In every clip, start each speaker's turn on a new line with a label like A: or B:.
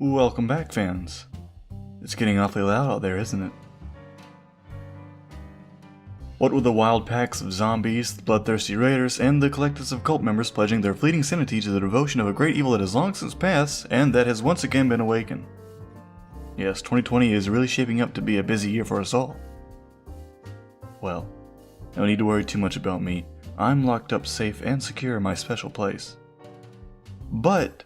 A: Welcome back, fans. It's getting awfully loud out there, isn't it? What with the wild packs of zombies, the bloodthirsty raiders, and the collectives of cult members pledging their fleeting sanity to the devotion of a great evil that has long since passed, and that has once again been awakened. Yes, 2020 is really shaping up to be a busy year for us all. Well, no need to worry too much about me. I'm locked up safe and secure in my special place. But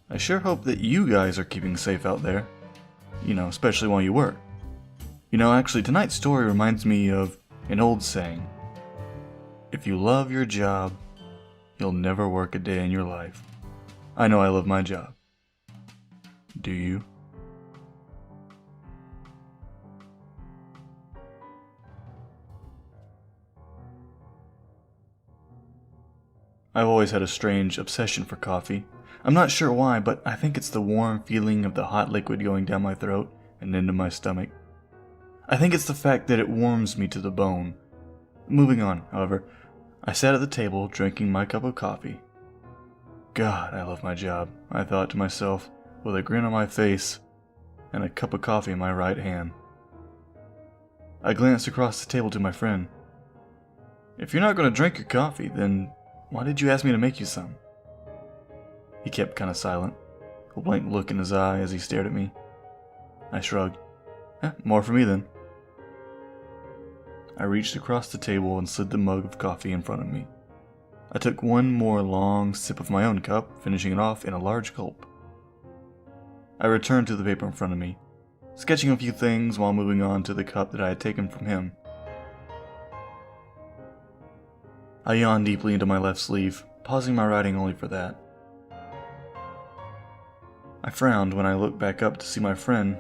A: I sure hope that you guys are keeping safe out there. You know, especially while you work. You know, actually, tonight's story reminds me of an old saying. If you love your job, you'll never work a day in your life. I know I love my job. Do you? I've always had a strange obsession for coffee. I'm not sure why, but I think it's the warm feeling of the hot liquid going down my throat and into my stomach. I think it's the fact that it warms me to the bone. Moving on, however, I sat at the table drinking my cup of coffee. God, I love my job, I thought to myself, with a grin on my face and a cup of coffee in my right hand. I glanced across the table to my friend. If you're not going to drink your coffee, then why did you ask me to make you some? He kept kind of silent, a blank look in his eye as he stared at me. I shrugged. More for me then. I reached across the table and slid the mug of coffee in front of me. I took one more long sip of my own cup, finishing it off in a large gulp. I returned to the paper in front of me, sketching a few things while moving on to the cup that I had taken from him. I yawned deeply into my left sleeve, pausing my writing only for that. I frowned when I looked back up to see my friend.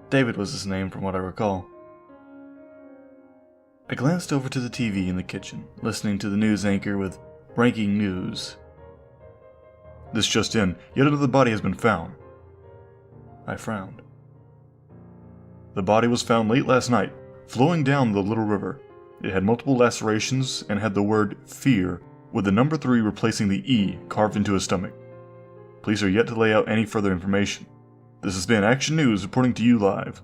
A: David was his name from what I recall. I glanced over to the TV in the kitchen, listening to the news anchor with breaking news. This just in, yet another body has been found. I frowned. The body was found late last night, flowing down the little river. It had multiple lacerations and had the word fear, with the number 3 replacing the E carved into his stomach. Police are yet to lay out any further information. This has been Action News reporting to you live.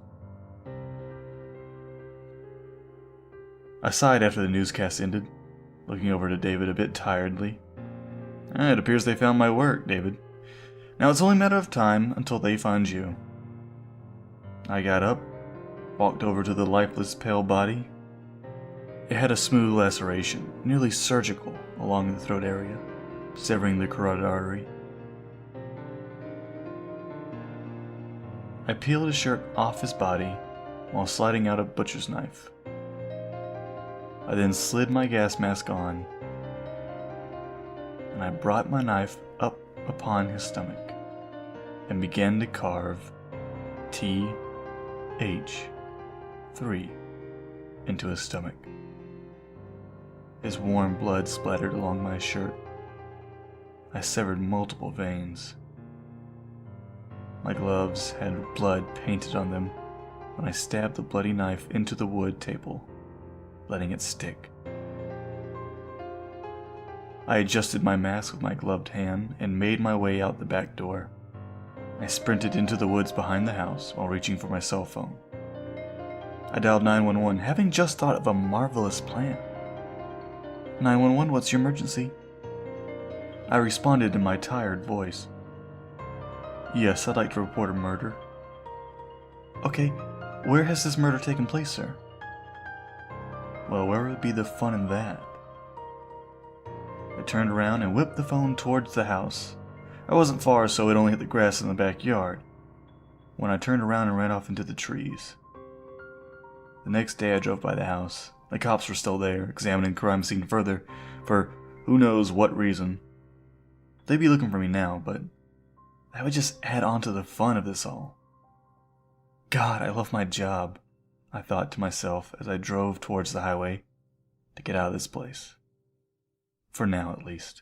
A: I sighed after the newscast ended, looking over to David a bit tiredly. It appears they found my work, David. Now it's only a matter of time until they find you. I got up, walked over to the lifeless pale body. It had a smooth laceration, nearly surgical, along the throat area, severing the carotid artery. I peeled his shirt off his body while sliding out a butcher's knife. I then slid my gas mask on, and I brought my knife up upon his stomach and began to carve TH3 into his stomach. His warm blood splattered along my shirt. I severed multiple veins. My gloves had blood painted on them when I stabbed the bloody knife into the wood table, letting it stick. I adjusted my mask with my gloved hand and made my way out the back door. I sprinted into the woods behind the house while reaching for my cell phone. I dialed 911, having just thought of a marvelous plan. 911, what's your emergency? I responded in my tired voice. Yes, I'd like to report a murder. Okay, where has this murder taken place, sir? Well, where would be the fun in that? I turned around and whipped the phone towards the house. I wasn't far, so it only hit the grass in the backyard, when I turned around and ran off into the trees. The next day I drove by the house. The cops were still there, examining the crime scene further, for who knows what reason. They'd be looking for me now, but that would just add on to the fun of this all. God, I love my job, I thought to myself as I drove towards the highway to get out of this place. For now, at least.